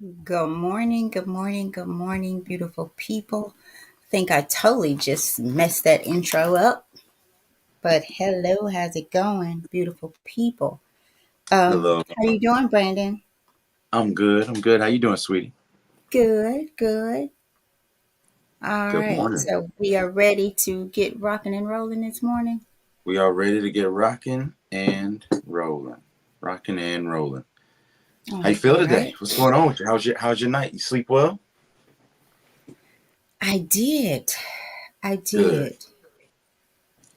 Good morning, good morning, beautiful people. Think I totally just messed that intro up, but hello, how's it going, beautiful people? Hello. How you doing, Brandon? I'm good. I'm good. How you doing, sweetie? Good, good. All Good right, morning. so we are ready to get rocking and rolling this morning. We are ready to get rocking and rolling. Rocking and rolling. How you All feel today? right, What's going on with you? How's your night? You sleep well? I did, I Good. did,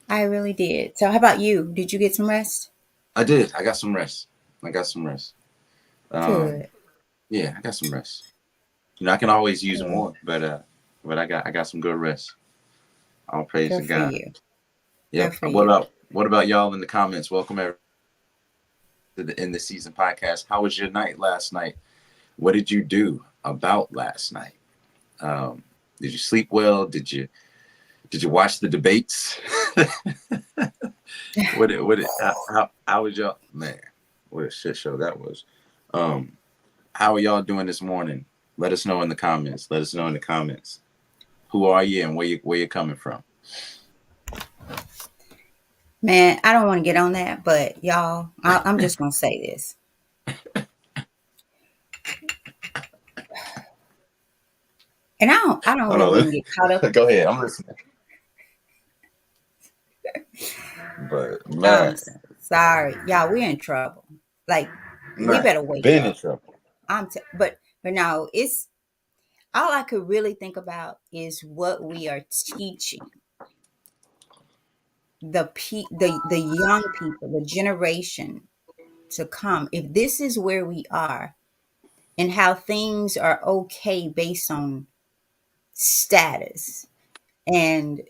I really did. So, how about you? Did you get some rest? I did. I got some rest. I got some rest. Um, Good, yeah, I got some rest. I can always use good, more, but I got some good rest. All praise to good for God. you, good Yep. for What you. about y'all in the comments? Welcome everyone to the In the Season podcast. How was your night last night? What did you do about last night? Um, did you sleep well? Did you watch the debates? How was y'all, man? What a shit show that was. Um, how are y'all doing this morning? Let us know in the comments. Let us know in the comments. Who are you and where you coming from? Man, I don't want to get on that, but y'all, I'm just gonna say this, and I don't Hold really on. even get caught up. Go ahead. I'm listening. But I'm man, sorry, y'all. We're in trouble. Like, we man, better wake been in up. trouble. But no, it's all I could really think about is what we are teaching the young people, the generation to come. If this is where we are, and how things are okay based on status. And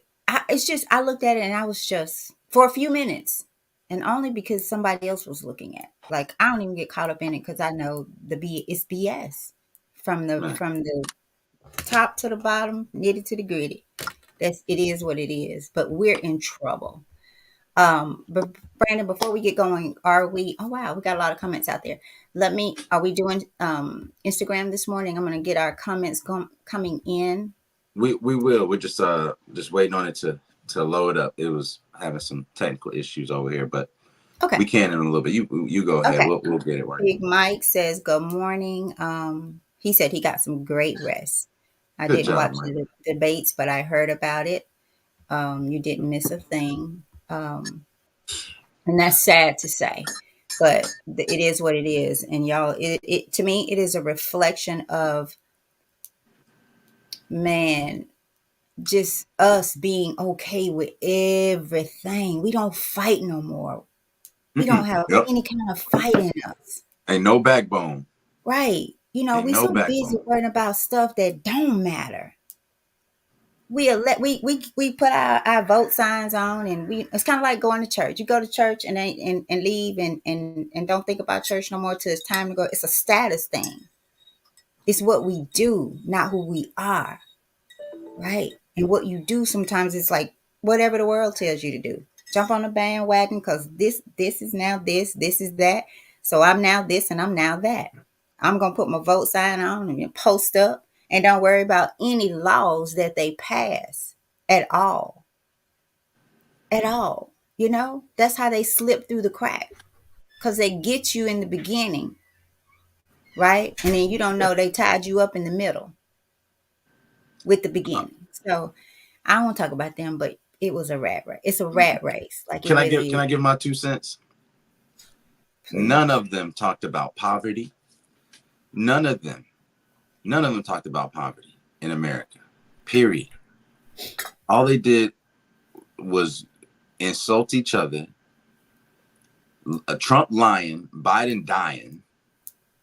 it's just, I looked at it and I was just, for a few minutes, and only because somebody else was looking at. Like, I don't even get caught up in it because I know it's BS Man, from the top to the bottom, nitty to the gritty. It is what it is. But we're in trouble. But Brandon, before we get going, are we? Oh wow, we got a lot of comments out there. Are we doing Instagram this morning? I'm gonna get our comments coming in. we will. We're just waiting on it to load up. It was having some technical issues over here, but Okay. we can in a little bit. You go ahead. Okay. We'll get it right. Big Mike says, good morning. He said he got some great rest. I Good didn't job, watch Mike. the debates, but I heard about it. You didn't miss a thing. And that's sad to say, but it is what it is. And y'all, it to me, it is a reflection of, man, just us being okay with everything. We don't fight no more. We don't Mm-mm. have Yep. any kind of fight in us. Ain't no backbone. Right. Ain't We no so busy backbone. worrying about stuff that don't matter. We put our vote signs on, and it's kind of like going to church. You go to church and leave and don't think about church no more till it's time to go. It's a status thing. It's what we do, not who we are. Right. And what you do sometimes is like whatever the world tells you to do. Jump on the bandwagon because this is now this is that. So I'm now this and I'm now that. I'm gonna put my vote sign on and post up and don't worry about any laws that they pass at all. At all. That's how they slip through the crack. Because they get you in the beginning, right? And then you don't know they tied you up in the middle with the beginning. So I don't want to talk about them, but it was a rat race. It's a rat race. Like, it Can really I is. give my 2 cents? None Please. of them talked about poverty. None of them. None of them talked about poverty in America. Period. All they did was insult each other. A Trump lying, Biden dying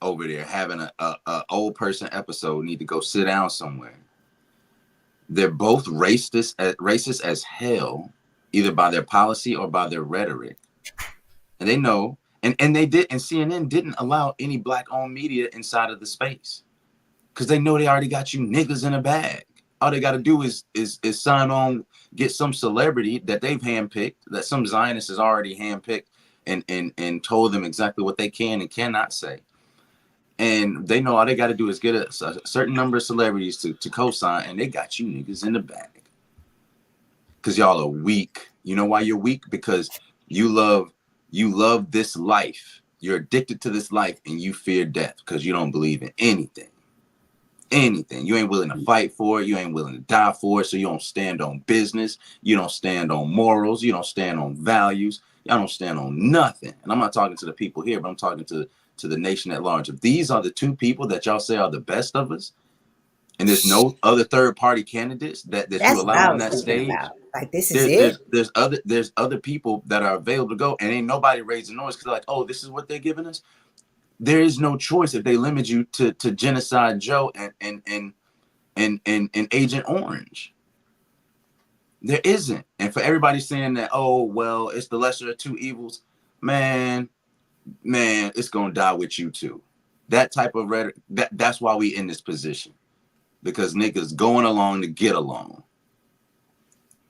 over there, having a old person episode, need to go sit down somewhere. They're both racist as hell, either by their policy or by their rhetoric. And they know, and they did, and CNN didn't allow any black-owned media inside of the space because they know they already got you niggas in a bag. All they got to do is sign on, get some celebrity that they've handpicked, that some Zionist has already handpicked, and told them exactly what they can and cannot say. And they know all they got to do is get a certain number of celebrities to co-sign, and they got you niggas in the bag. Because y'all are weak. You know why you're weak? Because you love this life. You're addicted to this life, and you fear death because you don't believe in anything. Anything. You ain't willing to fight for it. You ain't willing to die for it. So you don't stand on business. You don't stand on morals. You don't stand on values. Y'all don't stand on nothing. And I'm not talking to the people here, but I'm talking to the nation at large. If these are the two people that y'all say are the best of us, and there's no other third party candidates that you That's what allow I on was that thinking stage, about. Like, this is it. there's other people that are available to go, and ain't nobody raising noise because like, oh, this is what they're giving us. There is no choice if they limit you to Genocide Joe and Agent Orange. There isn't. And for everybody saying that, oh well, it's the lesser of two evils, man, it's gonna die with you too. That type of rhetoric. That's why we in this position, because niggas going along to get along.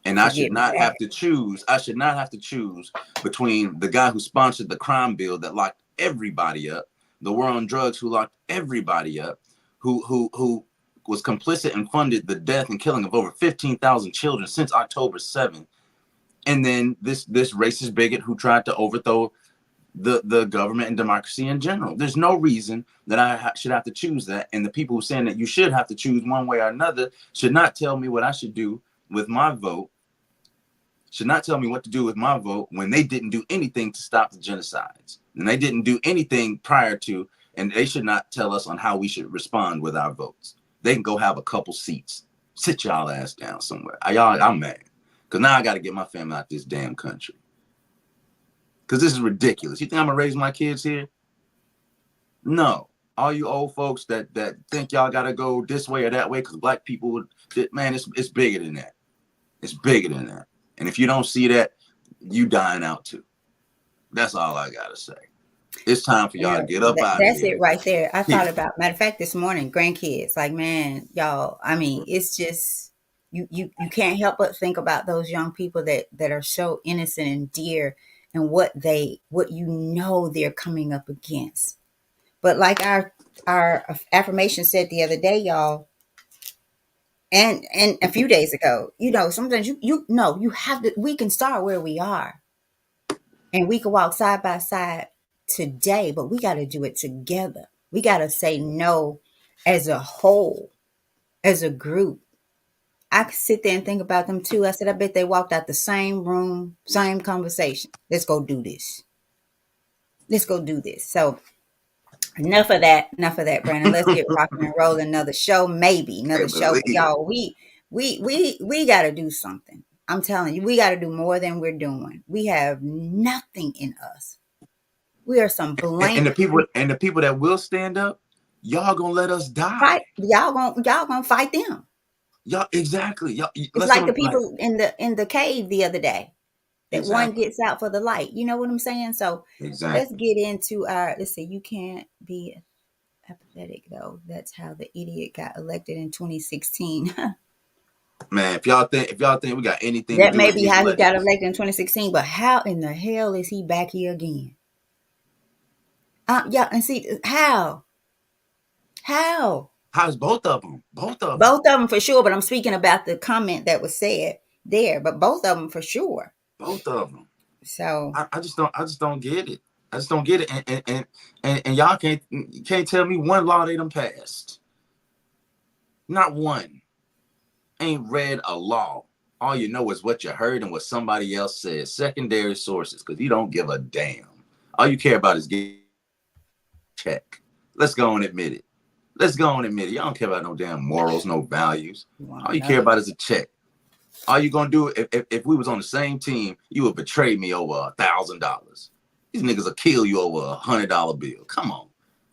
And I To should get not have back. to choose. I should not have to choose between the guy who sponsored the crime bill that locked everybody up, the war on drugs who locked everybody up, who was complicit and funded the death and killing of over 15,000 children since October 7th, and then this racist bigot who tried to overthrow the government and democracy in general. There's no reason that I should have to choose that. And the people who are saying that you should have to choose one way or another should not tell me what I should do with my vote, should not tell me what to do with my vote when they didn't do anything to stop the genocides. And they didn't do anything prior to, and they should not tell us on how we should respond with our votes. They can go have a couple seats. Sit y'all ass down somewhere. I'm mad. Because now I got to get my family out this damn country. Because this is ridiculous. You think I'm going to raise my kids here? No. All you old folks that think y'all got to go this way or that way because black people, man, it's bigger than that. It's bigger than that. And if you don't see that, you dying out too. That's all I gotta say. It's time for y'all Yeah, to get up out of that's here. it right there. I thought Period. about, matter of fact, this morning, grandkids. Like, man, y'all. I mean, it's just you can't help but think about those young people that are so innocent and dear, and what they're coming up against. But like our affirmation said the other day, y'all, and a few days ago, sometimes you know you have to. We can start where we are, and we can walk side by side today, but we got to do it together. We got to say no as a whole, as a group. I could sit there and think about them too. I said, I bet they walked out the same room, same conversation. Let's go do this. Let's go do this. So enough of that. Enough of that, Brandon. Let's get rocking and rolling. Another show, maybe Hey, another show. believe But it. y'all, we got to do something. I'm telling you, we got to do more than we're doing. We have nothing in us. We are some And blank. the people that will stand up, y'all gonna let us Fight. die. Y'all gonna fight them. Y'all exactly. Y'all It's let's like the like people in the cave the other day. That one exactly. gets out for the light. You know what I'm saying? So let's Exactly. get into our. Let's see. You can't be apathetic though. That's how the idiot got elected in 2016. Man, if y'all think we got anything to That do may with be these how he got elections, elected in 2016. But how in the hell is he back here again? Yeah, and see how how's both of them? Both of them. both of them for sure. But I'm speaking about the comment that was said there. But both of them for sure. Both of them. So I just don't get it. I just don't get it. And y'all can't tell me one law they done passed. Not one. Ain't read a law. All you know is what you heard and what somebody else said. Secondary sources, because you don't give a damn. All you care about is getting a check. Let's go and admit it. Let's go and admit it. Y'all don't care about no damn morals, no values. you want All you care another? about is a check. All you gonna do if we was on the same team, you would betray me over $1,000. These niggas will kill you over $100 bill. Come on,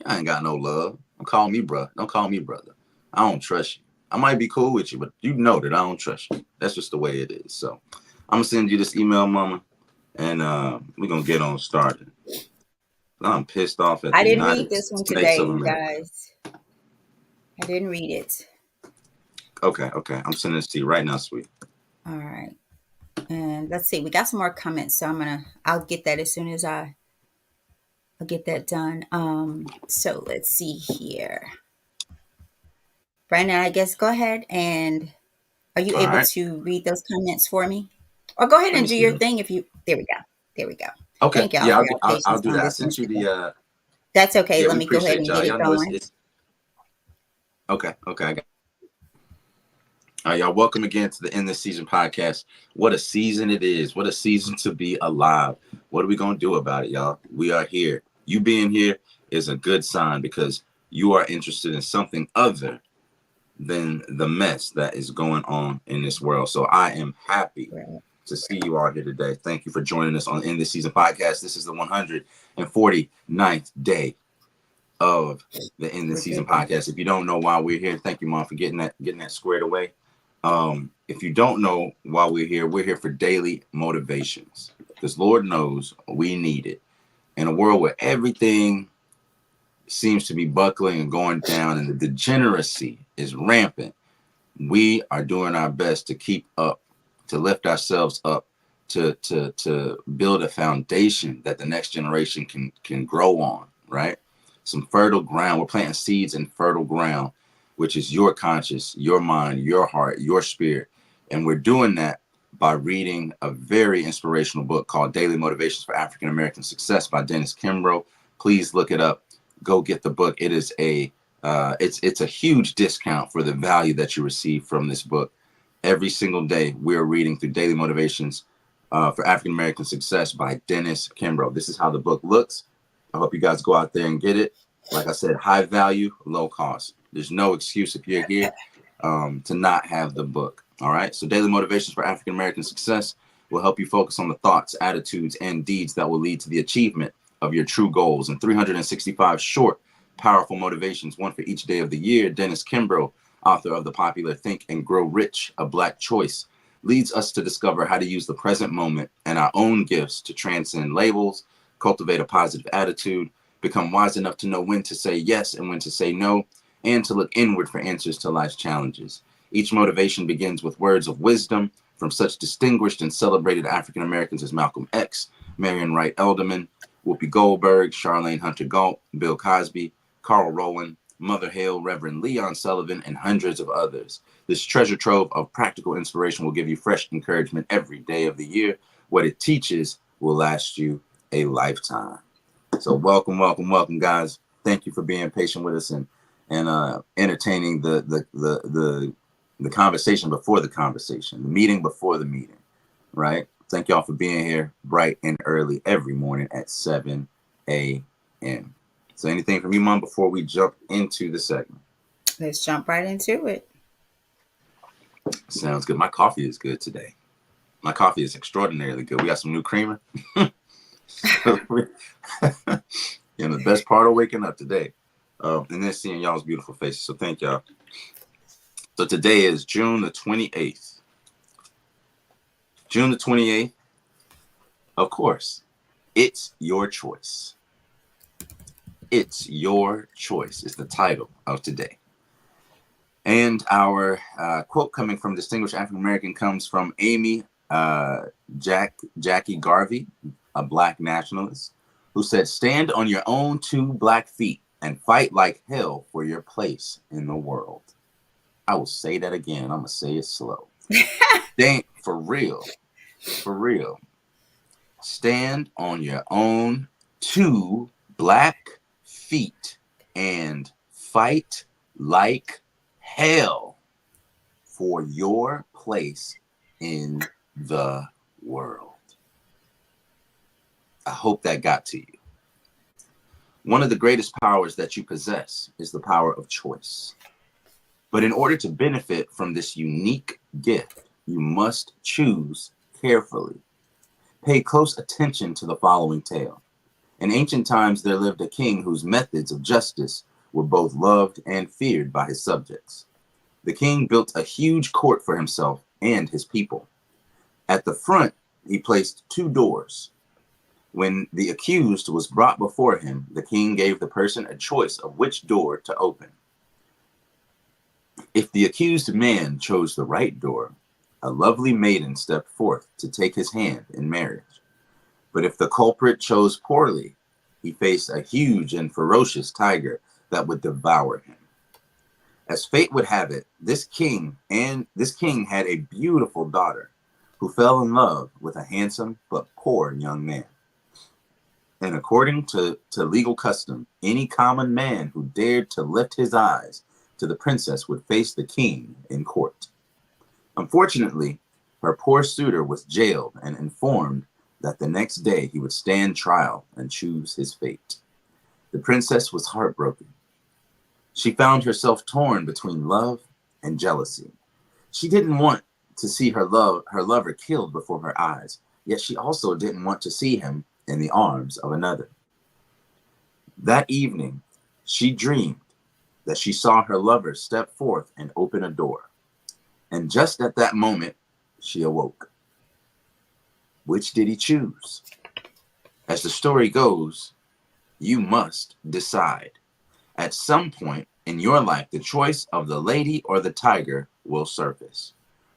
I ain't got no love. Don't call me brother. Don't call me brother. I don't trust you. I might be cool with you, but you know that I don't trust you. That's just the way it is. So I'm gonna send you this email, mama, and we're gonna get on started. I'm pissed off at I the didn't read United this one States today, of you America. guys. I didn't read it. Okay, okay. I'm sending this to you right now, sweet. All right. And let's see. We got some more comments, so I'll get that as soon as I I'll get that done. So let's see here. Brandon, I guess go ahead, and are you All able right. to read those comments for me? Or go ahead Let me and do see your them. thing if you there we go. There we go. Okay. Thank y'all Yeah, for I'll do, your I'll patience do on that. I this sent you Wednesday. the That's okay. yeah, Let we me go ahead appreciate and y'all. get Y'all it know going. it's okay. Okay. All right, y'all. Welcome again to the End This Season podcast. What a season it is. What a season to be alive. What are we gonna do about it, y'all? We are here. You being here is a good sign because you are interested in something other than the mess that is going on in this world. So I am happy Right. to see you all here today. Thank you for joining us on End This Season podcast. This is the 149th day of the End This We're Season good now. podcast. If you don't know why we're here, thank you, Mom, for getting that squared away. If you don't know why we're here for daily motivations because Lord knows we need it in a world where everything seems to be buckling and going down and the degeneracy is rampant. We are doing our best to keep up, to lift ourselves up, to build a foundation that the next generation can grow on, right? Some fertile ground. We're planting seeds in fertile ground, which is your conscious, your mind, your heart, your spirit. And we're doing that by reading a very inspirational book called Daily Motivations for African American Success by Dennis Kimbro. Please look it up. Go get the book. It is it's a huge discount for the value that you receive from this book. Every single day, we're reading through Daily Motivations for African American Success by Dennis Kimbro. This is how the book looks. I hope you guys go out there and get it. Like I said, high value, low cost. There's no excuse if you're here to not have the book. All right. So Daily Motivations for African American Success will help you focus on the thoughts, attitudes, and deeds that will lead to the achievement of your true goals. And 365 short, powerful motivations, one for each day of the year. Dennis Kimbro, author of the popular Think and Grow Rich, A Black Choice, leads us to discover how to use the present moment and our own gifts to transcend labels, cultivate a positive attitude, become wise enough to know when to say yes and when to say no, and to look inward for answers to life's challenges. Each motivation begins with words of wisdom from such distinguished and celebrated African Americans as Malcolm X, Marion Wright Elderman, Whoopi Goldberg, Charlene Hunter Galt, Bill Cosby, Carl Rowland, Mother Hale, Reverend Leon Sullivan, and hundreds of others. This treasure trove of practical inspiration will give you fresh encouragement every day of the year. What it teaches will last you a lifetime. So welcome, welcome, welcome, guys. Thank you for being patient with us and entertaining the conversation before the conversation, the meeting before the meeting, right? Thank y'all for being here bright and early every morning at 7 a.m. So anything from you, Mom, before we jump into the segment? Let's jump right into it. Sounds good. My coffee is good today. My coffee is extraordinarily good. We got some new creamer. So the best part of waking up today. And then seeing y'all's beautiful faces. So thank y'all. So today is June the 28th. June the 28th, of course, it's your choice. It's your choice is the title of today. And our quote coming from distinguished African American comes from Amy Jackie Garvey, a Black nationalist, who said, "Stand on your own two black feet and fight like hell for your place in the world." I will say that again. I'm going to say it slow. Stand for real. For real. Stand on your own two black feet and fight like hell for your place in the world. I hope that got to you. One of the greatest powers that you possess is the power of choice. But in order to benefit from this unique gift, you must choose carefully. Pay close attention to the following tale. In ancient times, there lived a king whose methods of justice were both loved and feared by his subjects. The king built a huge court for himself and his people. At the front, he placed two doors. When the accused was brought before him, the king gave the person a choice of which door to open. If the accused man chose the right door, a lovely maiden stepped forth to take his hand in marriage. But if the culprit chose poorly, he faced a huge and ferocious tiger that would devour him. As fate would have it, this king had a beautiful daughter who fell in love with a handsome but poor young man. And according to legal custom, any common man who dared to lift his eyes to the princess would face the king in court. Unfortunately, her poor suitor was jailed and informed that the next day he would stand trial and choose his fate. The princess was heartbroken. She found herself torn between love and jealousy. She didn't want to see her lover killed before her eyes, yet she also didn't want to see him in the arms of another. That evening, she dreamed that she saw her lover step forth and open a door. And just at that moment, she awoke. Which did he choose? As the story goes, you must decide. At some point in your life, the choice of the lady or the tiger will surface.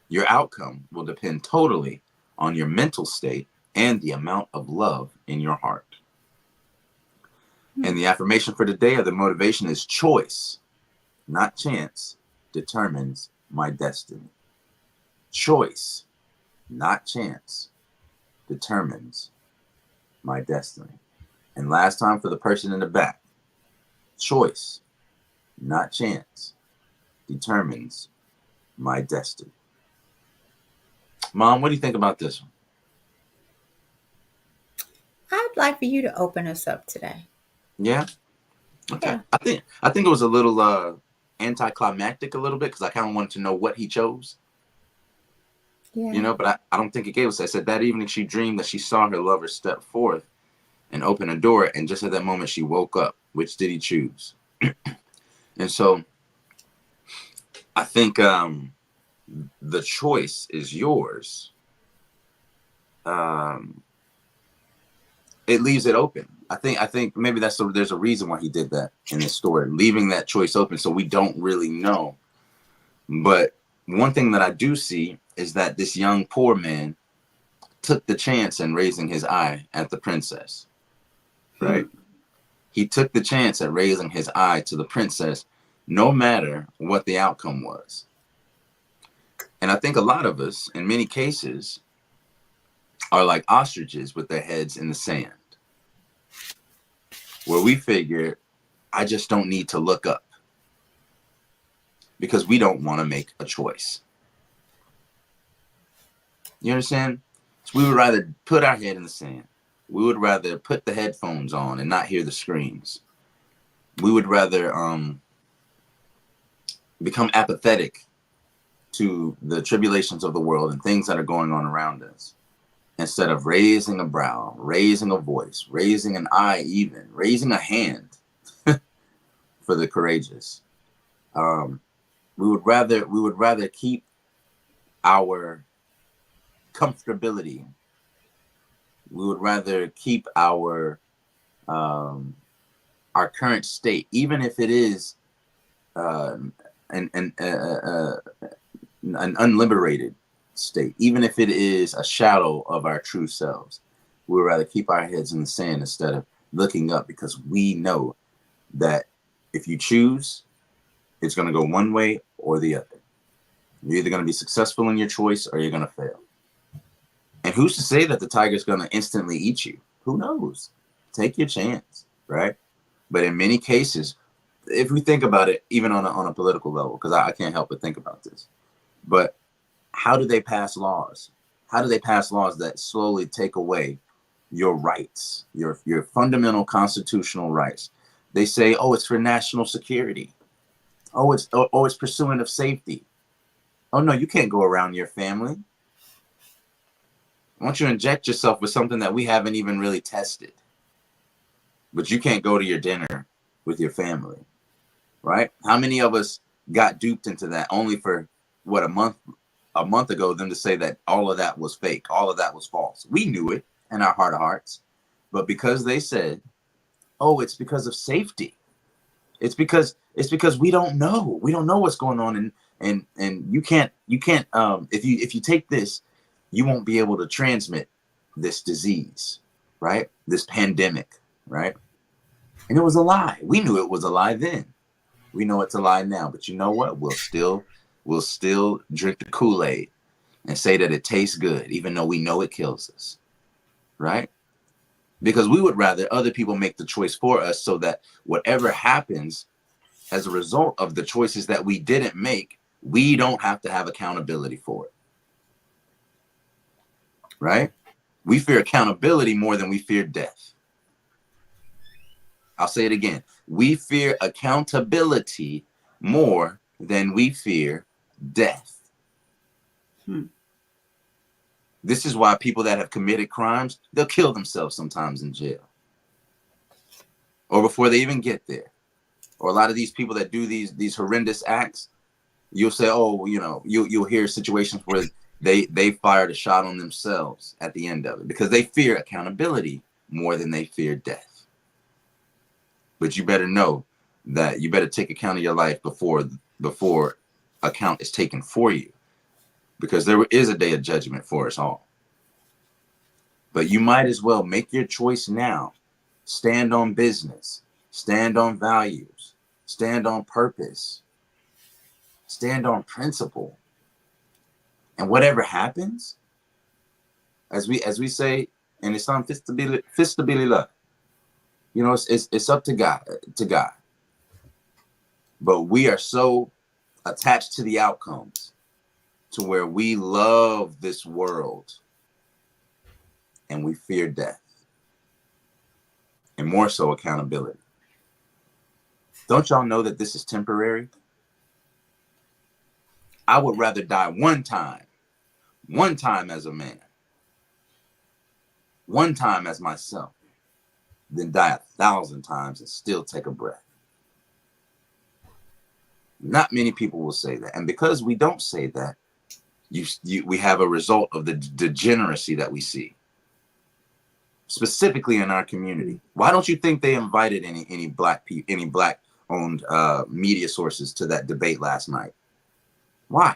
Your outcome will depend totally on your mental state and the amount of love in your heart. And the affirmation for today, or the motivation, is choice, not chance, determines my destiny. Choice, not chance, determines my destiny. And last time for the person in the back, choice, not chance, determines my destiny. Mom, what do you think about this one? I'd like for you to open us up today. Yeah? Okay. Yeah. I think it was a little anticlimactic a little bit, because I kind of wanted to know what he chose. Yeah. But I don't think it gave us. I said that evening she dreamed that she saw her lover step forth and open a door, and just at that moment she woke up. Which did he choose? And so I think the choice is yours. It leaves it open. I think maybe there's a reason why he did that in this story, leaving that choice open so we don't really know. But one thing that I do see is that this young poor man took the chance in raising his eye at the princess, right? He took the chance at raising his eye to the princess, no matter what the outcome was. And I think a lot of us, in many cases, are like ostriches with their heads in the sand, where we figure, I just don't need to look up, because we don't want to make a choice. You understand? So we would rather put our head in the sand. We would rather put the headphones on and not hear the screams. We would rather become apathetic to the tribulations of the world and things that are going on around us, instead of raising a brow, raising a voice, raising an eye, even raising a hand for the courageous. We would rather keep our comfortability. We would rather keep our current state, even if it is an unliberated state, even if it is a shadow of our true selves. We would rather keep our heads in the sand instead of looking up, because we know that if you choose, it's going to go one way or the other. You're either going to be successful in your choice or you're going to fail. And who's to say that the tiger's going to instantly eat you? Who knows? Take your chance, right? But in many cases, if we think about it, even on a political level, because I can't help but think about this, but how do they pass laws? How do they pass laws that slowly take away your rights, your fundamental constitutional rights? They say, oh, it's for national security. Oh, it's pursuit of safety. Oh, no, you can't go around your family. Why don't you inject yourself with something that we haven't even really tested? But you can't go to your dinner with your family, right? How many of us got duped into that only for, what, a month ago, them to say that all of that was fake, all of that was false? We knew it in our heart of hearts. But because they said, oh, it's because of safety. It's because we don't know. We don't know what's going on, and you can't if you take this, you won't be able to transmit this disease, right? This pandemic, right? And it was a lie. We knew it was a lie then. We know it's a lie now. But you know what? We'll still drink the Kool-Aid and say that it tastes good, even though we know it kills us. Right? Because we would rather other people make the choice for us so that whatever happens as a result of the choices that we didn't make, we don't have to have accountability for it. Right? We fear accountability more than we fear death. I'll say it again. We fear accountability more than we fear death. This is why people that have committed crimes, they'll kill themselves sometimes in jail. Or before they even get there. Or a lot of these people that do these horrendous acts, you'll say, oh, you'll hear situations where they fired a shot on themselves at the end of it because they fear accountability more than they fear death. But you better know that you better take account of your life before account is taken for you, because there is a day of judgment for us all. But you might as well make your choice now. Stand on business, stand on values, stand on purpose, stand on principle. And whatever happens, as we say in Islam, fistabilillah, it's up to God. But we are so attached to the outcomes to where we love this world and we fear death, and more so accountability. Don't y'all know that this is temporary? I would rather die one time as a man, one time as myself, than die 1,000 times and still take a breath. Not many people will say that. And because we don't say that, we have a result of the degeneracy that we see, specifically in our community. Why don't you think they invited any black people, any black owned media sources to that debate last night? Why?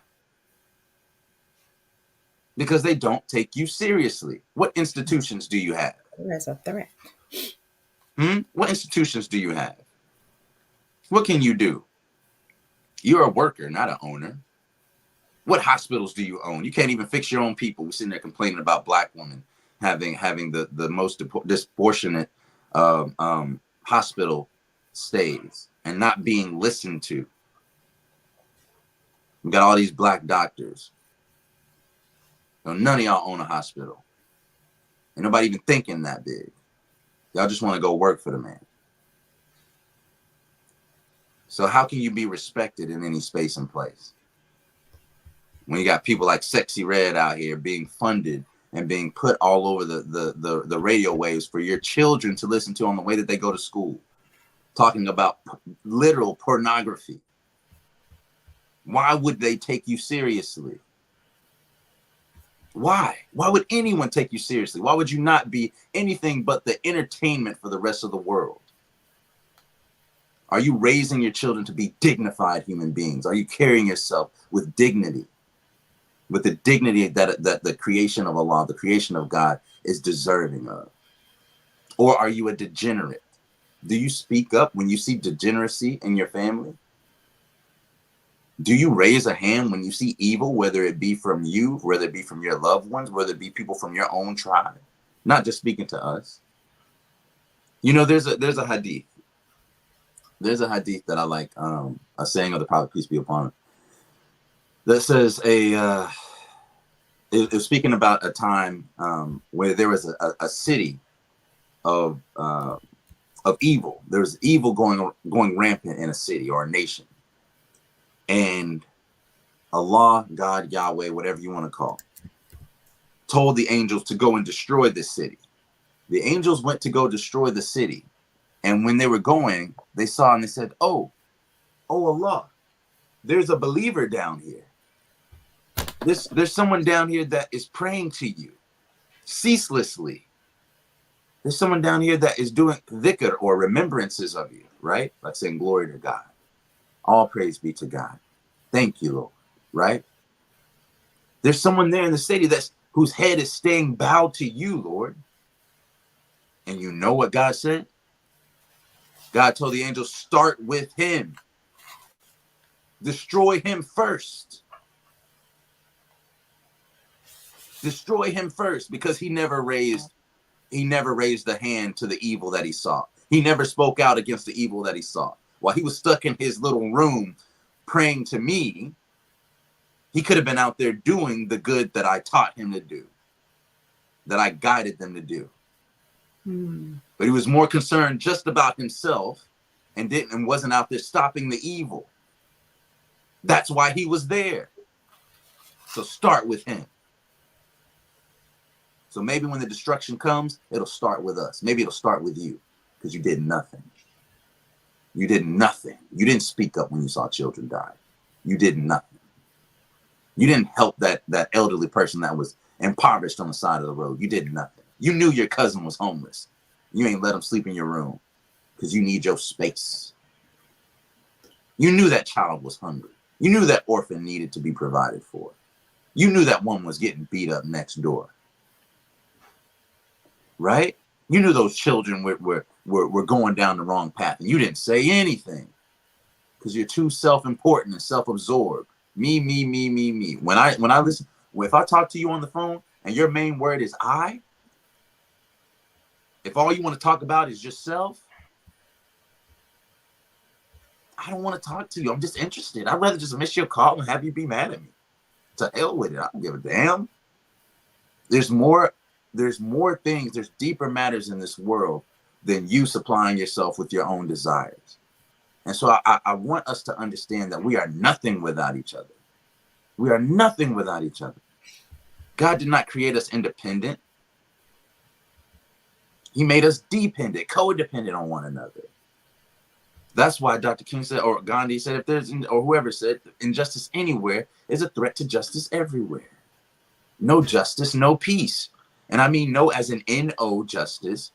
Because they don't take you seriously. What institutions do you have? That's a threat. What institutions do you have? What can you do? You're a worker, not an owner. What hospitals do you own? You can't even fix your own people. We're sitting there complaining about black women having the most disproportionate hospital stays and not being listened to. We got all these black doctors. None of y'all own a hospital. Ain't nobody even thinking that big. Y'all just want to go work for the man. So how can you be respected in any space and place when you got people like Sexy Red out here being funded and being put all over the radio waves for your children to listen to on the way that they go to school, talking about literal pornography? Why would they take you seriously? Why? Why would anyone take you seriously? Why would you not be anything but the entertainment for the rest of the world? Are you raising your children to be dignified human beings? Are you carrying yourself with dignity? With the dignity that the creation of Allah, the creation of God, is deserving of? Or are you a degenerate? Do you speak up when you see degeneracy in your family? Do you raise a hand when you see evil, whether it be from you, whether it be from your loved ones, whether it be people from your own tribe? Not just speaking to us. There's a hadith. There's a hadith that I like, a saying of the Prophet, peace be upon him, that says it was speaking about a time where there was a city of evil. There was evil going rampant in a city or a nation. And Allah, God, Yahweh, whatever you want to call it, told the angels to go and destroy this city. The angels went to go destroy the city. And when they were going, they saw and they said, oh Allah, there's a believer down here. There's someone down here that is praying to you ceaselessly. There's someone down here that is doing dhikr or remembrances of you, right? Like saying glory to God. All praise be to God. Thank you, Lord, right? There's someone there in the city whose head is staying bowed to you, Lord. And you know what God said? God told the angel, start with him. Destroy him first. Destroy him first, because he never raised a hand to the evil that he saw. He never spoke out against the evil that he saw. While he was stuck in his little room praying to me, he could have been out there doing the good that I taught him to do, that I guided them to do. But he was more concerned just about himself and wasn't out there stopping the evil. That's why he was there. So start with him. So maybe when the destruction comes, it'll start with us. Maybe it'll start with you, because you did nothing. You did nothing. You didn't speak up when you saw children die. You did nothing. You didn't help that elderly person that was impoverished on the side of the road. You did nothing. You knew your cousin was homeless. You ain't let him sleep in your room because you need your space. You knew that child was hungry. You knew that orphan needed to be provided for. You knew that one was getting beat up next door. Right? You knew those children were going down the wrong path, and you didn't say anything because you're too self-important and self-absorbed. Me. When I listen, if I talk to you on the phone and your main word is I, if all you want to talk about is yourself, I don't want to talk to you. I'm just interested. I'd rather just miss your call and have you be mad at me. To hell with it. I don't give a damn. There's more things, there's deeper matters in this world than you supplying yourself with your own desires. And so I want us to understand that we are nothing without each other. We are nothing without each other. God did not create us independent. He made us dependent, codependent on one another. That's why Dr. King said, or Gandhi said, if there's, or whoever said, injustice anywhere is a threat to justice everywhere. No justice, no peace. And I mean no as in N-O justice,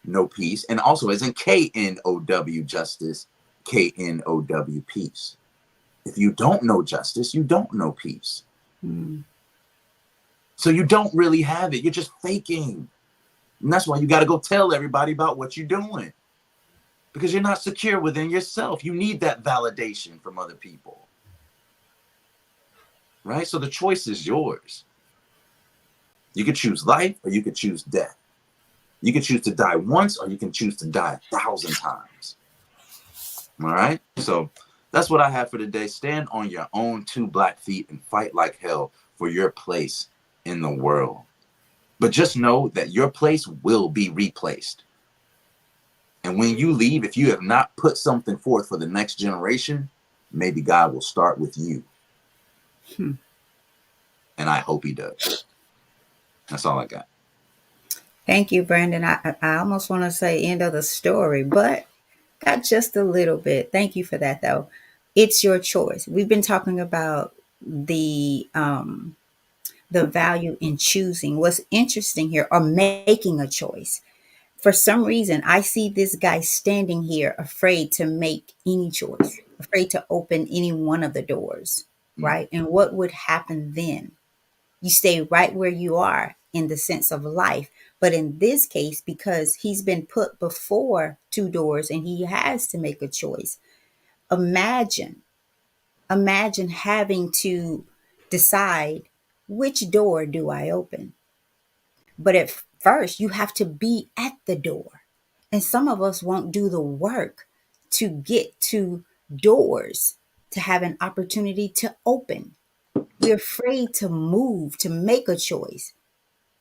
no peace, and also as in K-N-O-W justice, K-N-O-W peace. If you don't know justice, you don't know peace. So you don't really have it. You're just faking. And that's why you got to go tell everybody about what you're doing. Because you're not secure within yourself. You need that validation from other people. Right? So the choice is yours. You could choose life or you could choose death. You can choose to die once or you can choose to die 1,000 times. All right? So that's what I have for today. Stand on your own 2 black feet and fight like hell for your place in the world. But just know that your place will be replaced. And when you leave, if you have not put something forth for the next generation, maybe God will start with you. And I hope he does. That's all I got. Thank you, Brandon. I almost want to say end of the story, but got just a little bit. Thank you for that, though. It's your choice. We've been talking about the value in choosing. What's interesting here, or making a choice. For some reason, I see this guy standing here afraid to make any choice, afraid to open any one of the doors, right? And what would happen then? You stay right where you are in the sense of life. But in this case, because he's been put before 2 doors and he has to make a choice, imagine having to decide, which door do I open? But at first, you have to be at the door. And some of us won't do the work to get to doors to have an opportunity to open. We're afraid to move, to make a choice.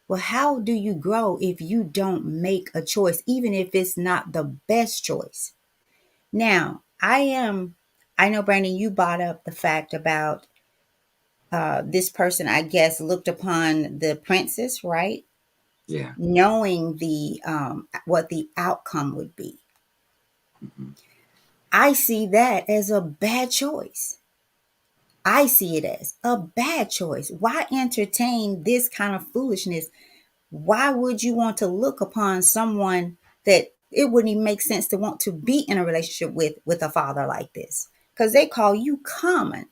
Well, how do you grow if you don't make a choice, even if it's not the best choice? Now, I know, Brandon, you brought up the fact about this person, I guess, looked upon the princess, right? Yeah. Knowing the what the outcome would be. Mm-hmm. I see that as a bad choice. I see it as a bad choice. Why entertain this kind of foolishness? Why would you want to look upon someone that it wouldn't even make sense to want to be in a relationship with a father like this? Because they call you common.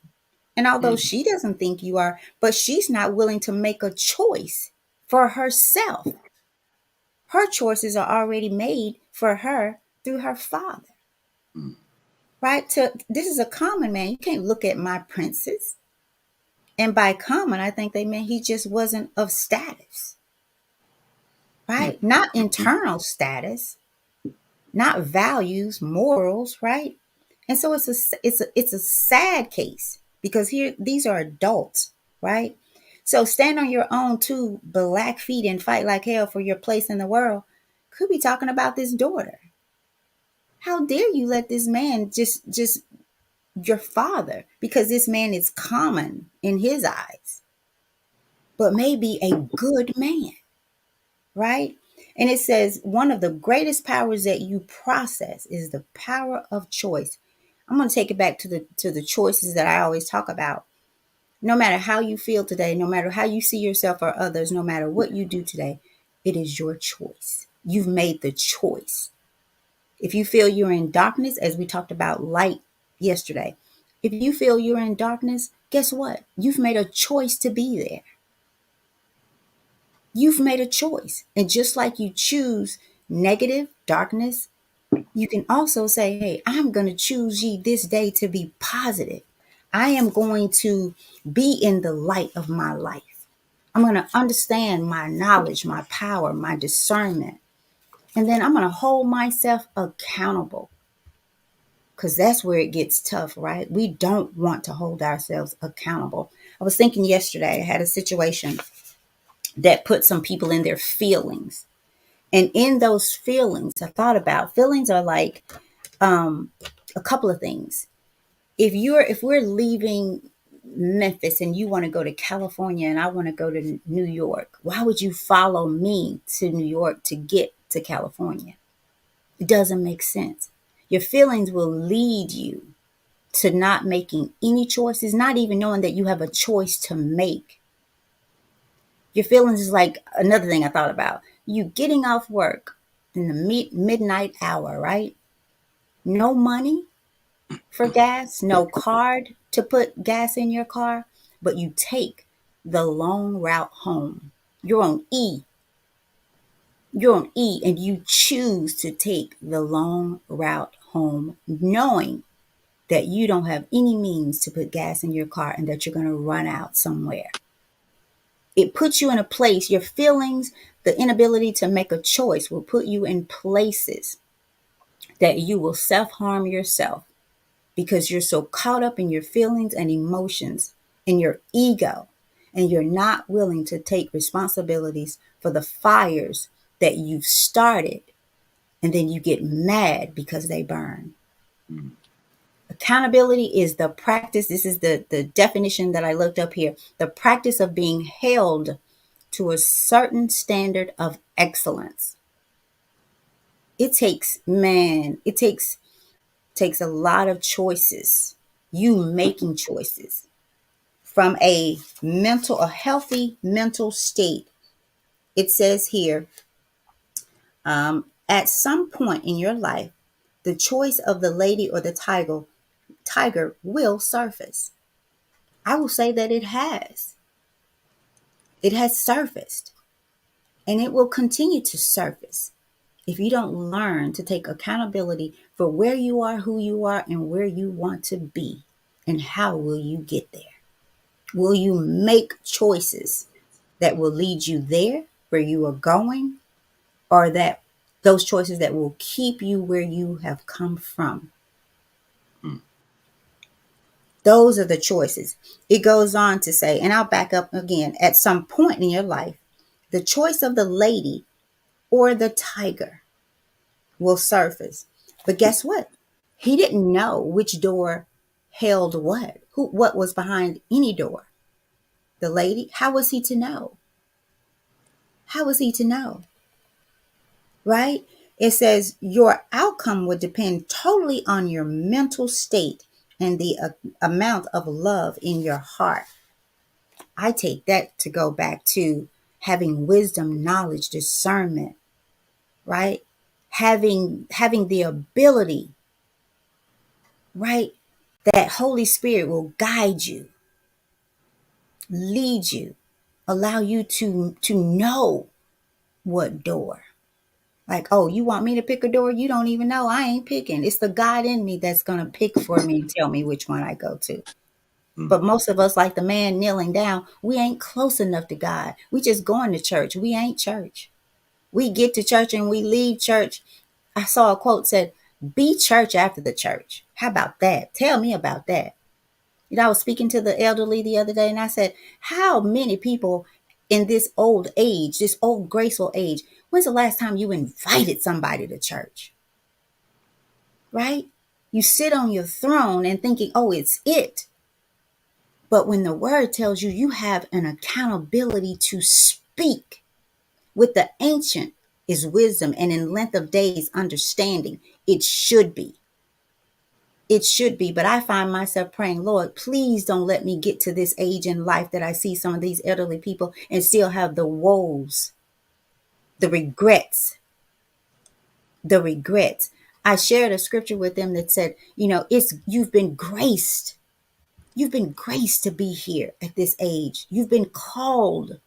And although she doesn't think you are, but she's not willing to make a choice for herself. Her choices are already made for her through her father. right? To this is a common man. You can't look at my princess. And by common, I think they meant he just wasn't of status, right? Not Mhm. internal status, not values, morals, right? And so it's a sad case because here these are adults, right? So stand on your own two black feet and fight like hell for your place in the world. Could be talking about this daughter. How dare you let this man just your father, because this man is common in his eyes, but maybe a good man, right? And it says one of the greatest powers that you process is the power of choice. I'm going to take it back to the choices that I always talk about. No matter how you feel today, no matter how you see yourself or others, no matter what you do today, it is your choice. You've made the choice. If you feel you're in darkness, as we talked about light yesterday, if you feel you're in darkness, guess what? You've made a choice to be there. You've made a choice. And just like you choose negative, darkness, you can also say, hey, I'm going to choose ye this day to be positive. I am going to be in the light of my life. I'm going to understand my knowledge, my power, my discernment. And then I'm going to hold myself accountable because that's where it gets tough, right? We don't want to hold ourselves accountable. I was thinking yesterday, I had a situation that put some people in their feelings. And in those feelings, I thought about feelings are like um, a couple of things. If we're leaving Memphis and you want to go to California and I want to go to New York, why would you follow me to New York to get to California? It doesn't make sense. Your feelings will lead you to not making any choices, not even knowing that you have a choice to make. Your feelings is like another thing I thought about. You getting off work in the midnight hour, right? No money for gas, no card to put gas in your car, but you take the long route home. You're on E. You're on E and you choose to take the long route home, knowing that you don't have any means to put gas in your car and that you're going to run out somewhere. It puts you in a place, your feelings, the inability to make a choice will put you in places that you will self harm yourself because you're so caught up in your feelings and emotions and your ego, and you're not willing to take responsibilities for the fires that you've started, and then you get mad because they burn. Mhm. Accountability is the practice. This is the definition that I looked up here. The practice of being held to a certain standard of excellence. It takes, man, it takes a lot of choices. You making choices from a healthy mental state. It says here, at some point in your life, the choice of the lady or the tiger will surface. I will say that it has. It has surfaced and it will continue to surface if you don't learn to take accountability for where you are, who you are, and where you want to be. And how will you get there? Will you make choices that will lead you there where you are going, or that those choices that will keep you where you have come from? Mhm. Those are the choices. It goes on to say, and I'll back up again, at some point in your life, the choice of the lady or the tiger will surface. But guess what? He didn't know which door held what was behind any door. The lady, how was he to know? How was he to know? Right? It says your outcome would depend totally on your mental state and the amount of love in your heart. I take that to go back to having wisdom, knowledge, discernment, right? Having the ability, right? That Holy Spirit will guide you, lead you, allow you to know what door. Like, oh, you want me to pick a door? You don't even know. I ain't picking. It's the God in me that's going to pick for me and tell me which one I go to. Mm. But most of us, like the man kneeling down, we ain't close enough to God. We just going to church. We ain't church. We get to church and we leave church. I saw a quote said, be church after the church. How about that? Tell me about that. You know, I was speaking to the elderly the other day and I said, how many people in this old age, this old graceful age, when's the last time you invited somebody to church? Right? You sit on your throne and thinking, oh, it's it. But when the word tells you you have an accountability to speak with the ancient is wisdom and in length of days understanding, it should be. It should be, but I find myself praying, Lord, please don't let me get to this age in life that I see some of these elderly people and still have the woes, the regrets, the regrets. I shared a scripture with them that said, you know, it's you've been graced. You've been graced to be here at this age. You've been called.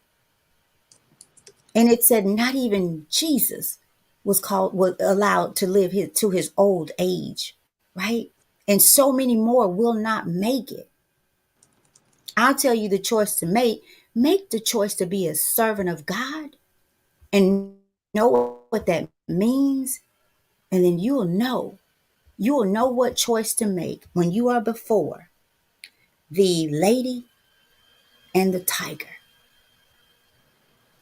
And it said not even Jesus was allowed to live to his old age, right? And so many more will not make it. I'll tell you the choice to make. Make the choice to be a servant of God and know what that means. And then you'll know what choice to make when you are before the lady and the tiger.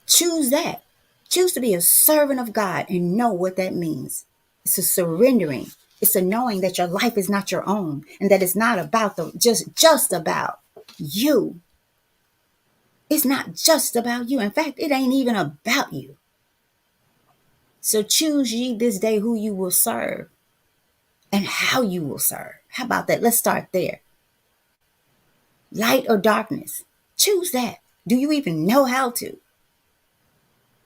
Choose that. Choose to be a servant of God and know what that means. It's a surrendering. It's a knowing that your life is not your own and that it's not about just about you. It's not just about you. In fact, it ain't even about you. So choose ye this day who you will serve and how you will serve. How about that? Let's start there. Light or darkness. Choose that. Do you even know how to?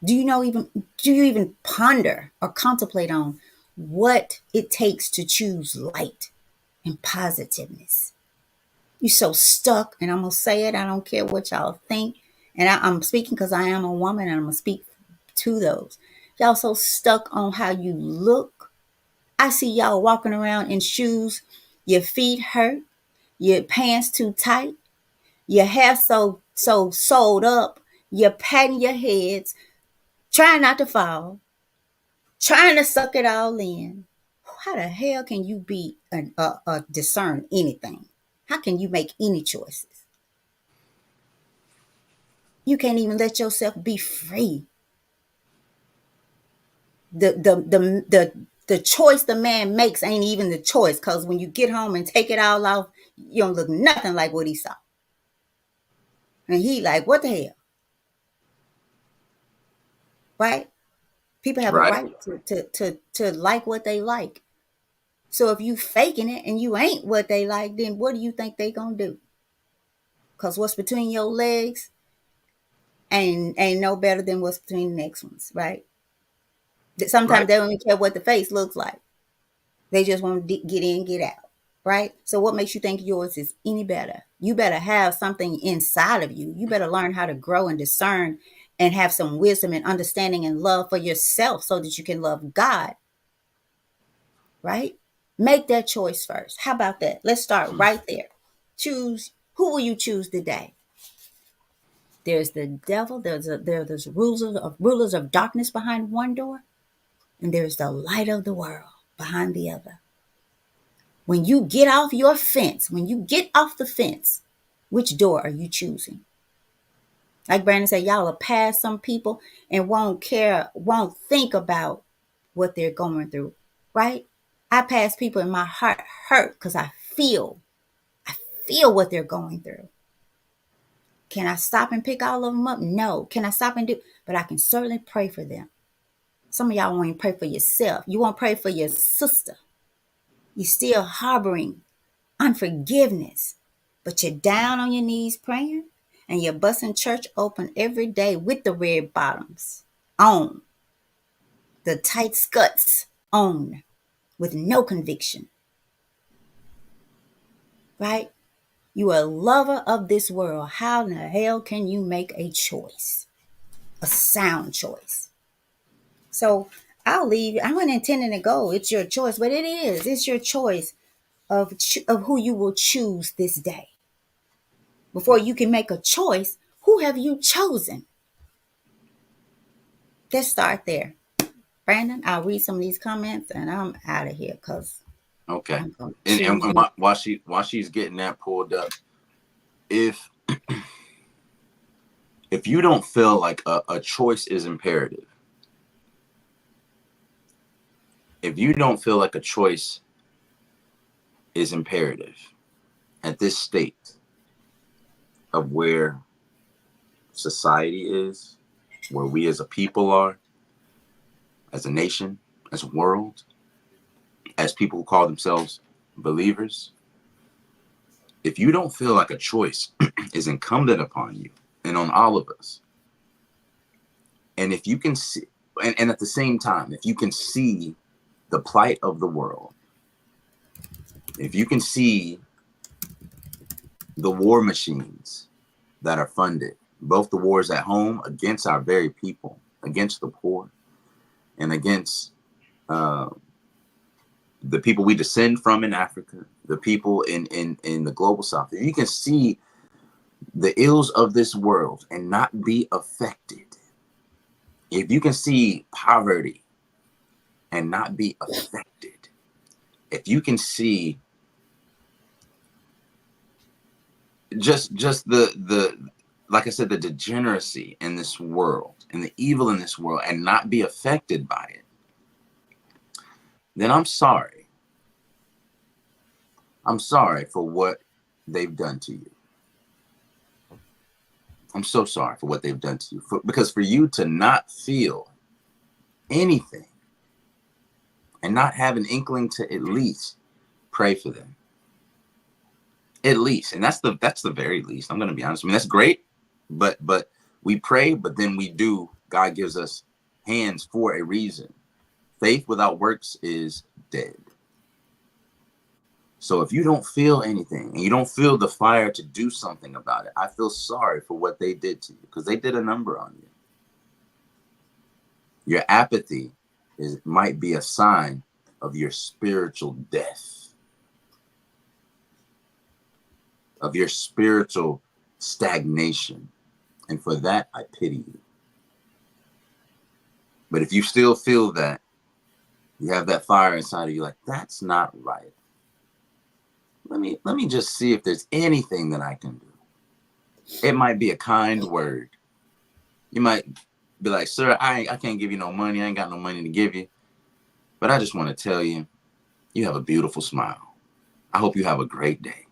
Do you even ponder or contemplate on what it takes to choose light and positiveness? You're so stuck, and I'm gonna say it, I don't care what y'all think. And I'm speaking because I am a woman and I'm gonna speak to those. Y'all so stuck on how you look. I see y'all walking around in shoes, your feet hurt, your pants too tight, your hair so sewed up, you're patting your heads, trying not to fall, trying to suck it all in. How the hell can you be discern anything? How can you make any choices? You can't even let yourself be free. The choice the man makes ain't even the choice, because when you get home and take it all off, you don't look nothing like what he saw. And he like, what the hell? Right? People have a Right. right to like what they like. So if you faking it and you ain't what they like, then what do you think they gonna do? Because what's between your legs ain't no better than what's between the next ones, right? Sometimes Right. they don't even care what the face looks like. They just want to get in, get out, right? So what makes you think yours is any better? You better have something inside of you. You better learn how to grow and discern and have some wisdom and understanding and love for yourself so that you can love God, right? Make that choice first. How about that? Let's start right there. Choose who will you choose today? There's the devil. There's rulers of darkness behind one door, and there's the light of the world behind the other. When you get off your fence, when you get off the fence, which door are you choosing? Like Brandon said, y'all will pass some people and won't care, won't think about what they're going through, right? I pass people and my heart hurt because I feel what they're going through. Can I stop and pick all of them up? No. Can I stop and do? But I can certainly pray for them. Some of y'all won't even pray for yourself. You won't pray for your sister. You're still harboring unforgiveness, but you're down on your knees praying and you're busting church open every day with the red bottoms on, the tight skirts on, with no conviction, right? You are a lover of this world. How in the hell can you make a choice, a sound choice? So I'll leave. I wasn't intending to go. It's your choice, but it is. It's your choice of who you will choose this day. Before you can make a choice, who have you chosen? Let's start there. Brandon, I'll read some of these comments and I'm out of here because Okay. I'm going to And choose me. while she's getting that pulled up, if if you don't feel like a choice is imperative, if you don't feel like a choice is imperative at this state of where society is, where we as a people are, as a nation, as a world, as people who call themselves believers, if you don't feel like a choice is incumbent upon you and on all of us, and if you can see, and at the same time, if you can see the plight of the world, if you can see the war machines that are funded, both the wars at home against our very people, against the poor, and against uh, the people we descend from in Africa, the people in the global south, if you can see the ills of this world and not be affected, if you can see poverty and not be affected, if you can see just the like I said, the degeneracy in this world and the evil in this world and not be affected by it, then I'm sorry. I'm sorry for what they've done to you. I'm so sorry for what they've done to you. Because for you to not feel anything and not have an inkling to at least pray for them. At least. And that's the very least. I'm gonna be honest. I mean, that's great, but we pray, but then we do. God gives us hands for a reason. Faith without works is dead. So if you don't feel anything and you don't feel the fire to do something about it, I feel sorry for what they did to you because they did a number on you. Your apathy might be a sign of your spiritual death, of your spiritual stagnation. And for that, I pity you. But if you still feel that, you have that fire inside of you, like, that's not right. Let me just see if there's anything that I can do. It might be a kind word. You might be like, sir, I can't give you no money. I ain't got no money to give you. But I just want to tell you, you have a beautiful smile. I hope you have a great day.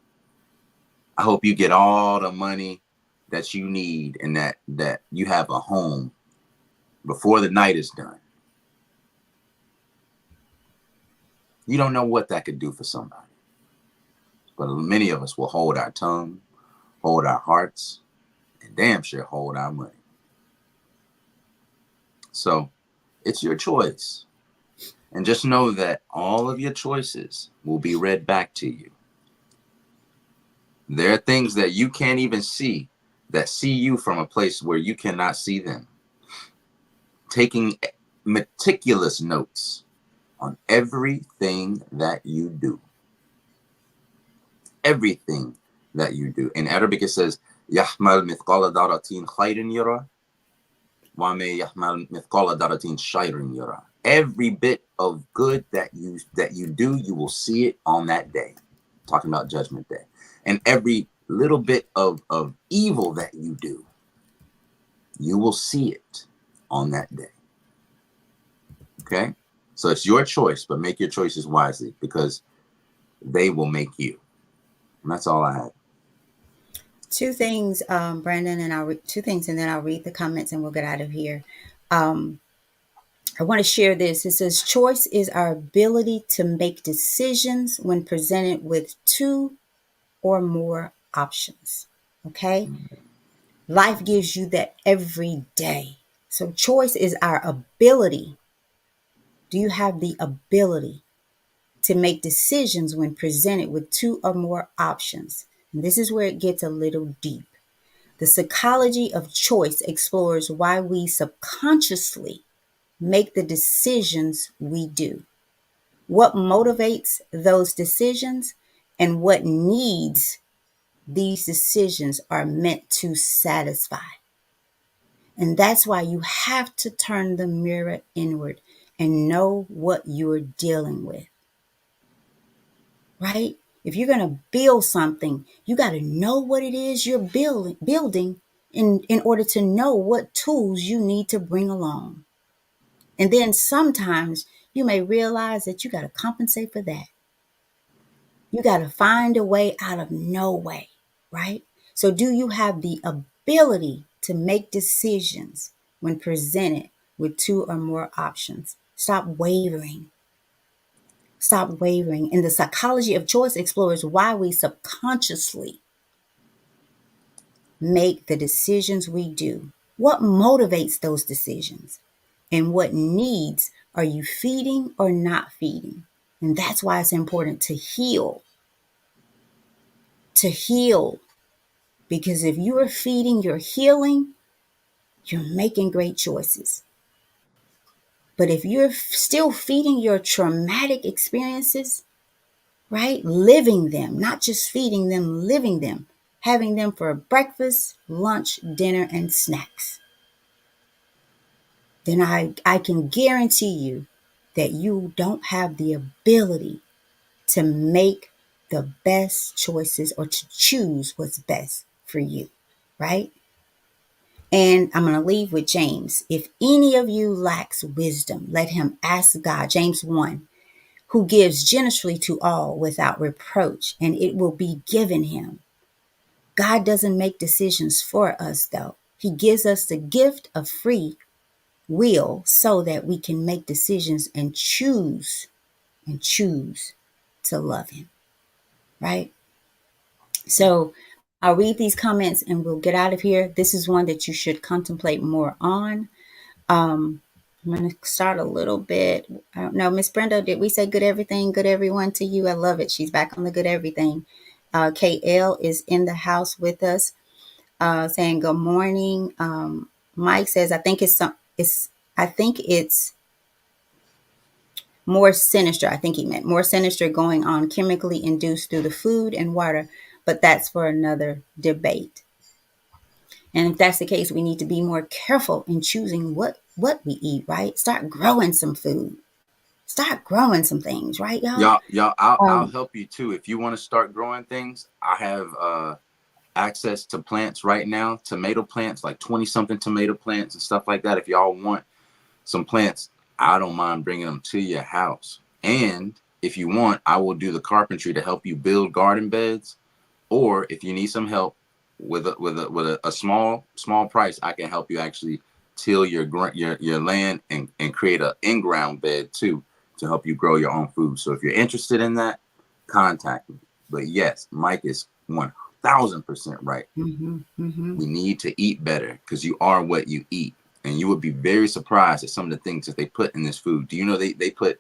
I hope you get all the money that you need and that you have a home before the night is done. You don't know what that could do for somebody. But many of us will hold our tongue, hold our hearts, and damn sure hold our money. So it's your choice. And just know that all of your choices will be read back to you. There are things that you can't even see that see you from a place where you cannot see them. Taking meticulous notes on everything that you do. Everything that you do. In Arabic it says, يحمل مثقال ذرة خير يرى وما يحمل مثقال ذرة شر يرى. Every bit of good that you do, you will see it on that day. Talking about Judgment Day. And every little bit of evil that you do, you will see it on that day. Okay? So it's your choice, but make your choices wisely because they will make you. And that's all I have. Two things, Brandon, and two things, and then I'll read the comments and we'll get out of here. Um, I want to share this. It says, choice is our ability to make decisions when presented with two or more options. Okay? Life gives you that every day. So, choice is our ability. Do you have the ability to make decisions when presented with two or more options? And this is where it gets a little deep. The psychology of choice explores why we subconsciously make the decisions we do? What motivates those decisions and what needs these decisions are meant to satisfy? And that's why you have to turn the mirror inward and know what you're dealing with, right? If you're going to build something, you got to know what it is you're building in order to know what tools you need to bring along. And then sometimes you may realize that you got to compensate for that. You got to find a way out of no way, right? So, do you have the ability to make decisions when presented with two or more options? Stop wavering. Stop wavering. And the psychology of choice explores why we subconsciously make the decisions we do. What motivates those decisions? And what needs are you feeding or not feeding? And that's why it's important to heal. To heal. Because if you are feeding your healing, you're making great choices. But if you're still feeding your traumatic experiences, right? Living them, not just feeding them, living them, having them for breakfast, lunch, dinner, and snacks, then I can guarantee you that you don't have the ability to make the best choices or to choose what's best for you, right? And I'm going to leave with James. If any of you lacks wisdom, let him ask God. James 1, who gives generously to all without reproach, and it will be given him. God doesn't make decisions for us, though. He gives us the gift of free will so that we can make decisions and choose to love him, right? So I'll read these comments and we'll get out of here. This is one that you should contemplate more on. I'm going to start a little bit. I don't know, Miss Brenda, did we say good everything, good everyone to you? I love it. She's back on the good everything. KL is in the house with us, saying good morning. Mike says, I think it's more sinister. I think he meant more sinister going on chemically induced through the food and water, but that's for another debate. And if that's the case, we need to be more careful in choosing what we eat, right? Start growing some food. Start growing some things, right, y'all? Y'all, I'll Um, help you too. If you want to start growing things, I have access to plants right now, tomato plants, like 20 something tomato plants and stuff like that. If y'all want some plants, I don't mind bringing them to your house. And if you want, I will do the carpentry to help you build garden beds. Or if you need some help with a small price, I can help you actually till your land and create an in-ground bed too to help you grow your own food. So if you're interested in that, contact me. But yes, Mike is 1000% right. mhm, mhm. We need to eat better because you are what you eat. And you would be very surprised at some of the things that they put in this food. Do you know they put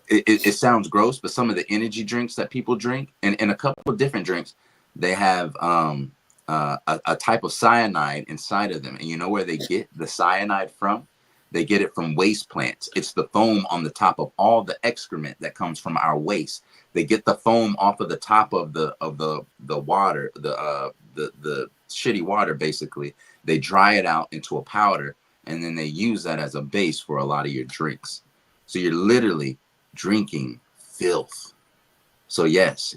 it sounds gross, but some of the energy drinks that people drink, and a couple of different drinks, they have a type of cyanide inside of them. And you know where they get the cyanide from? They get it from waste plants. It's the foam on the top of all the excrement that comes from our waste. They get the foam off of the top of the water, the shitty water, basically. They dry it out into a powder, and then they use that as a base for a lot of your drinks. So you're literally drinking filth. So yes,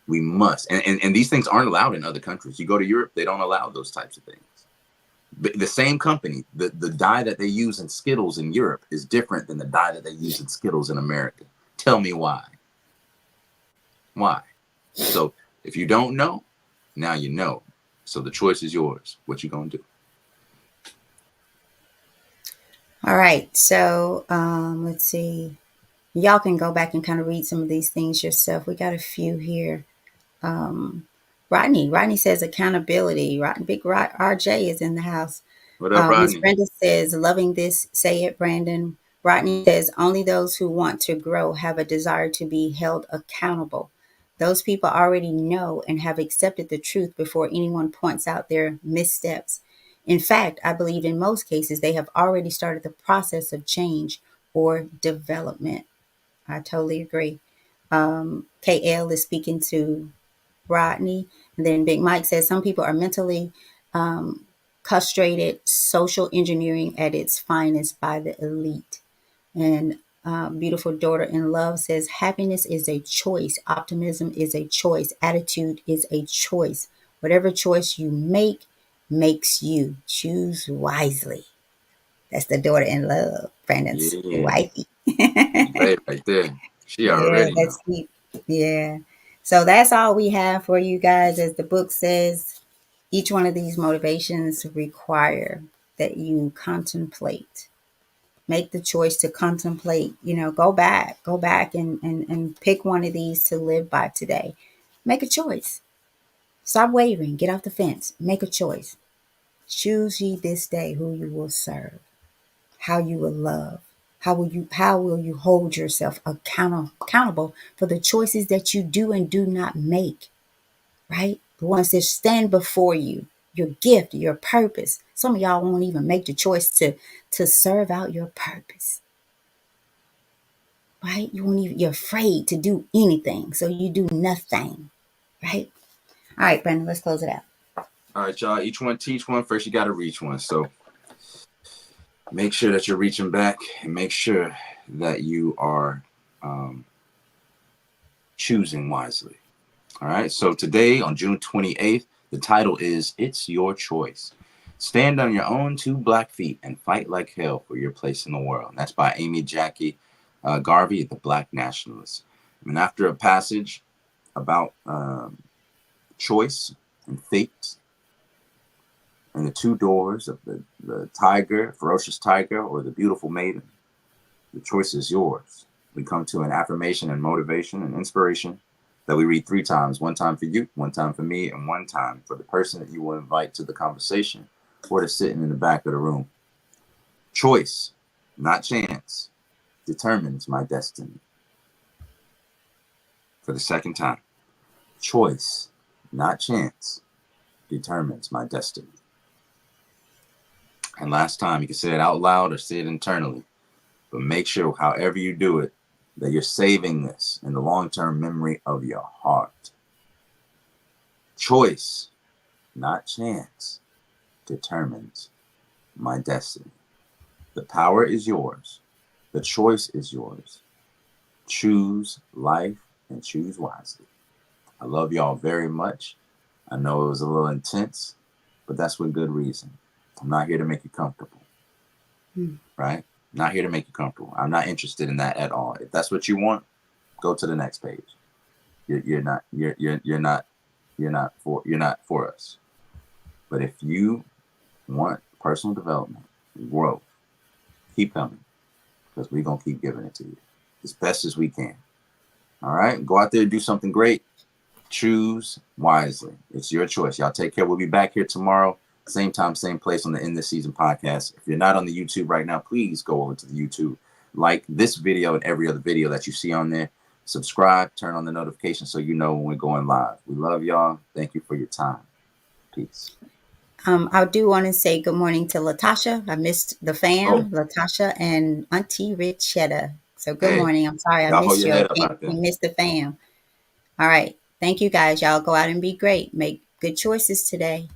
we must. And these things aren't allowed in other countries. You go to Europe, they don't allow those types of things. But the same company, the dye that they use in Skittles in Europe is different than the dye that they use in Skittles in America. Tell me why. Why? So if you don't know, now you know. So the choice is yours. What you gonna do? All right. So let's see. Y'all can go back and kind of read some of these things yourself. We got a few here. Um, Rodney says accountability. Big RJ is in the house. What up, Miss Rodney? Brenda says, loving this, say it, Brandon. Rodney says, only those who want to grow have a desire to be held accountable. Those people already know and have accepted the truth before anyone points out their missteps. In fact, I believe in most cases they have already started the process of change or development. I totally agree. KL is speaking to Rodney. And then Big Mike says some people are mentally castrated, social engineering at its finest by the elite. And beautiful daughter in love says happiness is a choice, optimism is a choice, attitude is a choice. Whatever choice you make makes you. Choose wisely. That's the daughter in love, Brandon's Yeah, wifey. right there. She Yeah, already know. that's deep. Yeah. So that's all we have for you guys. As the book says, each one of these motivations require that you contemplate. Make the choice to contemplate, go back and pick one of these to live by today. Make a choice. Stop wavering. Get off the fence. Make a choice. Choose ye this day who you will serve, how you will love, how will you hold yourself accountable for the choices that you do and do not make, right? The ones that stand before you, your gift, your purpose. Some of y'all won't even make the choice to serve out your purpose, right? You won't even, you're afraid to do anything, so you do nothing, right? All right, Brandon, let's close it out. All right, y'all. Each one teach one. First, you got to reach one. So make sure that you're reaching back, and make sure that you are um, choosing wisely. All right. So today, on June 28th, the title is "It's Your Choice." Stand on your own two black feet and fight like hell for your place in the world. And that's by Amy Jackie Garvey, the Black Nationalist. And after a passage about choice and fate, and the two doors of the tiger, ferocious tiger, or the beautiful maiden, the choice is yours. We come to an affirmation and motivation and inspiration that we read three times: one time for you, one time for me, and one time for the person that you will invite to the conversation or to sitting in the back of the room. Choice, not chance, determines my destiny. For the second time, choice, not chance, determines my destiny. And last time, you can say it out loud or say it internally, but make sure, however you do it, that you're saving this in the long-term memory of your heart. Choice, not chance, determines my destiny. The power is yours. The choice is yours. Choose life and choose wisely. I love y'all very much. I know it was a little intense, but that's with good reason. I'm not here to make you comfortable, Hmm. right? Not here to make you comfortable. I'm not interested in that at all. If that's what you want, go to the next page. You're not for us. But if you want personal development, growth, keep coming, because we're gonna keep giving it to you as best as we can. All right, go out there and do something great. Choose wisely. It's your choice. Y'all take care. We'll be back here tomorrow, same time, same place on the End This Season podcast. If you're not on the YouTube right now, please go over to the YouTube, like this video and every other video that you see on there. Subscribe, turn on the notifications so you know when we're going live. We love y'all. Thank you for your time. Peace. I do want to say good morning to Latasha. I missed the Oh, fam, Latasha and Auntie Richetta. So good hey, morning. I'm sorry I y'all hold missed your you. I head up out there. missed the fam. All right. Thank you guys. Y'all go out and be great. Make good choices today.